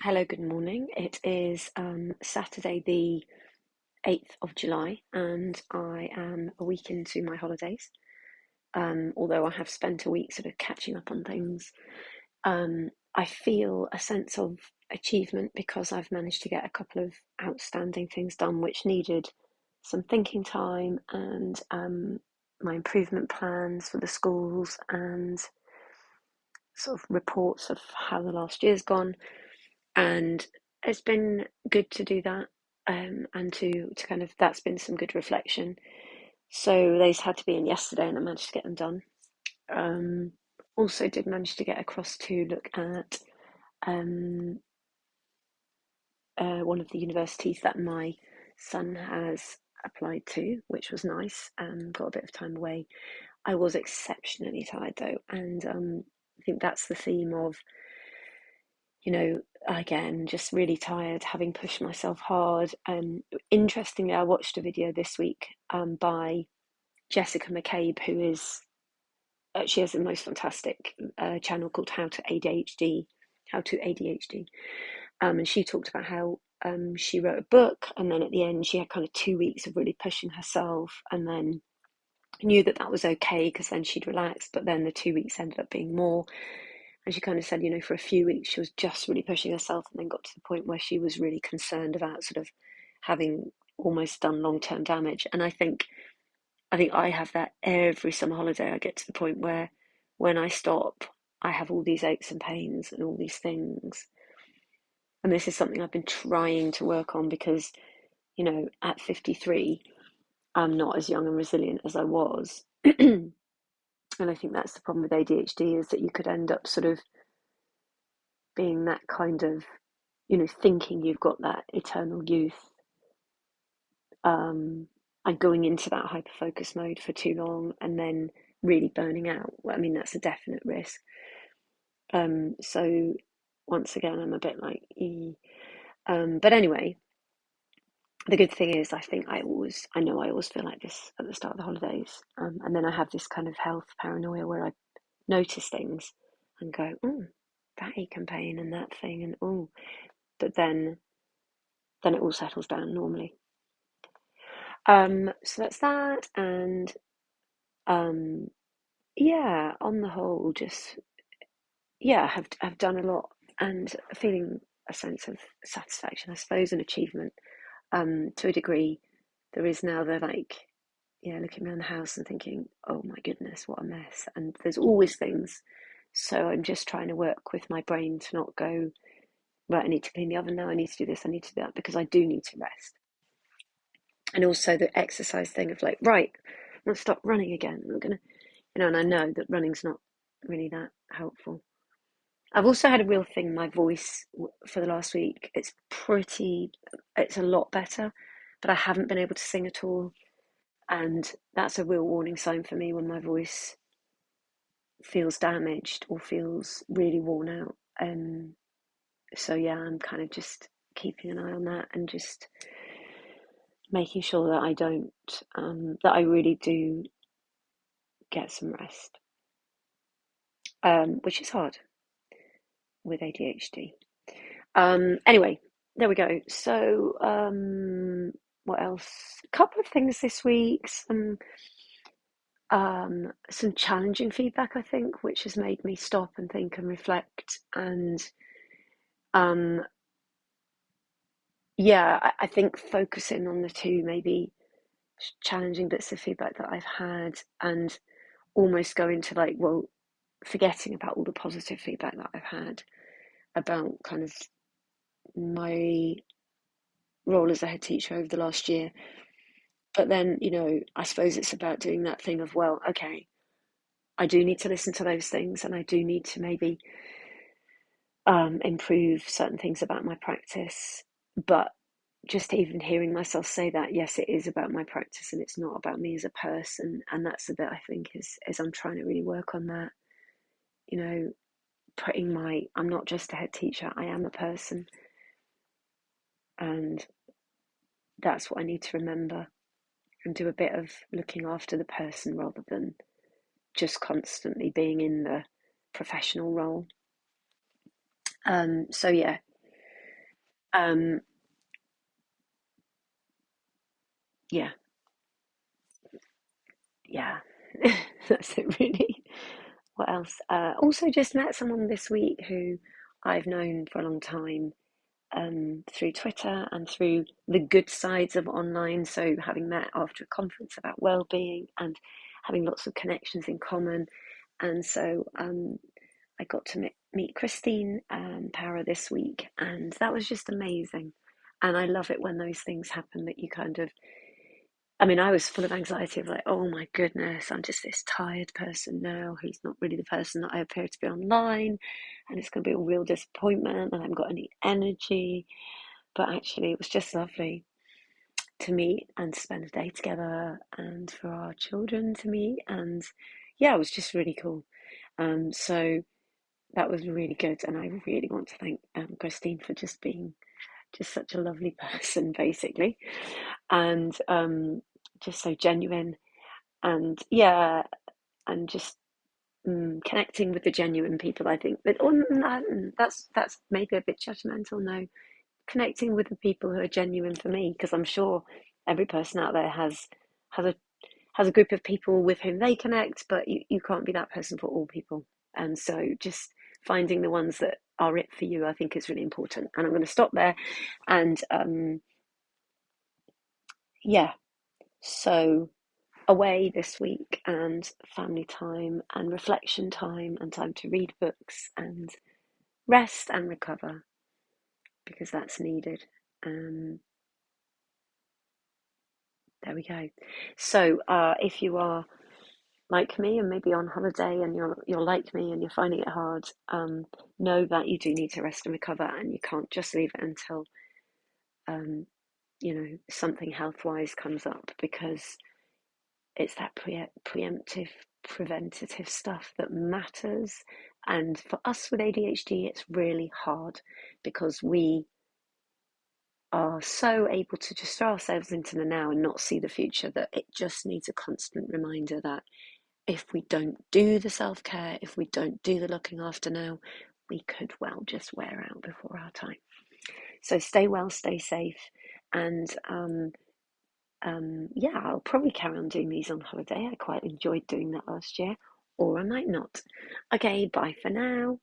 Hello, good morning. It is Saturday, the 8th of July, and I am a week into my holidays. Although I have spent a week sort of catching up on things, I feel a sense of achievement because I've managed to get a couple of outstanding things done which needed some thinking time and my improvement plans for the schools and sort of reports of how the last year's gone. And it's been good to do that, and to kind of that's been some good reflection. So those had to be in yesterday, and I managed to get them done. Um, Also, did manage to get across to look at um, one of the universities that my son has applied to, which was nice. Got a bit of time away. I was exceptionally tired though, and I think that's the theme of again, just really tired, having pushed myself hard. Interestingly, I watched a video this week by Jessica McCabe, who is she has the most fantastic channel called How to ADHD, and she talked about how she wrote a book, and then at the end she had kind of 2 weeks of really pushing herself, and then knew that that was okay because then she'd relax, but then the 2 weeks ended up being more. And she kind of said, for a few weeks she was just really pushing herself and then got to the point where she was really concerned about sort of having almost done long-term damage. And I think I have that every summer holiday. I get to the point where when I stop, I have all these aches and pains and all these things. And this is something I've been trying to work on because, at 53, I'm not as young and resilient as I was. And I think that's the problem with ADHD is that you could end up sort of being that kind of, thinking you've got that eternal youth, um, and going into that hyper focus mode for too long and then really burning out. Well, I mean, that's a definite risk. So once again, I'm a bit like, but anyway, the good thing is, I know I always feel like this at the start of the holidays, and then I have this kind of health paranoia where I notice things and go, oh, that ache and pain and that thing, and oh, but then it all settles down normally. So that's that, and um, yeah, on the whole, just yeah, have done a lot and feeling a sense of satisfaction, I suppose, and achievement. To a degree, there is now the like, yeah, looking around the house and thinking, oh my goodness, what a mess, and there's always things. So I'm just trying to work with my brain to not go, right, I need to clean the oven now, I need to do this, I need to do that, because I do need to rest. And also the exercise thing of like, right, I'm gonna stop running again. I'm gonna, and I know that running's not really that helpful. I've also had a real thing. My voice for the last week, it's a lot better, but I haven't been able to sing at all, and that's a real warning sign for me when my voice feels damaged or feels really worn out. So yeah, I'm kind of just keeping an eye on that and just making sure that I don't, that I really do get some rest, which is hard with ADHD. Anyway, there we go. So, what else? A couple of things this week. Some challenging feedback, I think, which has made me stop and think and reflect. And um, yeah, I think focusing on the two maybe challenging bits of feedback that I've had, and almost going to like, well, forgetting about all the positive feedback that I've had about kind of my role as a head teacher over the last year. But then, I suppose it's about doing that thing of, well, okay, I do need to listen to those things and I do need to maybe improve certain things about my practice. But just even hearing myself say that, yes, it is about my practice and it's not about me as a person. And that's the bit I think is I'm trying to really work on that, you know, I'm not just a head teacher, I am a person. And that's what I need to remember and do a bit of looking after the person rather than just constantly being in the professional role. So yeah, Um, yeah, yeah, that's it really. What else? Also, just met someone this week who I've known for a long time, through Twitter and through the good sides of online. So, having met after a conference about well-being and having lots of connections in common, and so I got to meet Christine Power this week, and that was just amazing. And I love it when those things happen that you kind of, I mean, I was full of anxiety of like, oh my goodness, I'm just this tired person now who's not really the person that I appear to be online, and it's going to be a real disappointment, and I haven't got any energy. But actually, it was just lovely to meet and spend a day together, and for our children to meet, and yeah, it was just really cool. So that was really good, and I really want to thank Christine for just being just such a lovely person, basically, and just so genuine, and yeah, and just connecting with the genuine people. I think that that's maybe a bit judgmental. No, connecting with the people who are genuine for me, because I'm sure every person out there has a has a group of people with whom they connect, but you can't be that person for all people. And so just finding the ones that are it for you, I think is really important. And I'm going to stop there. And yeah, so away this week and family time and reflection time and time to read books and rest and recover because that's needed. Um, there we go. So if you are like me and maybe on holiday and you're like me and you're finding it hard, know that you do need to rest and recover, and you can't just leave it until something health wise comes up, because it's that preemptive, preventative stuff that matters. And for us with ADHD, it's really hard because we are so able to just throw ourselves into the now and not see the future, that it just needs a constant reminder that if we don't do the self care, if we don't do the looking after now, we could well just wear out before our time. So stay well, stay safe, and yeah, I'll probably carry on doing these on holiday. I quite enjoyed doing that last year, or I might not. Okay, bye for now.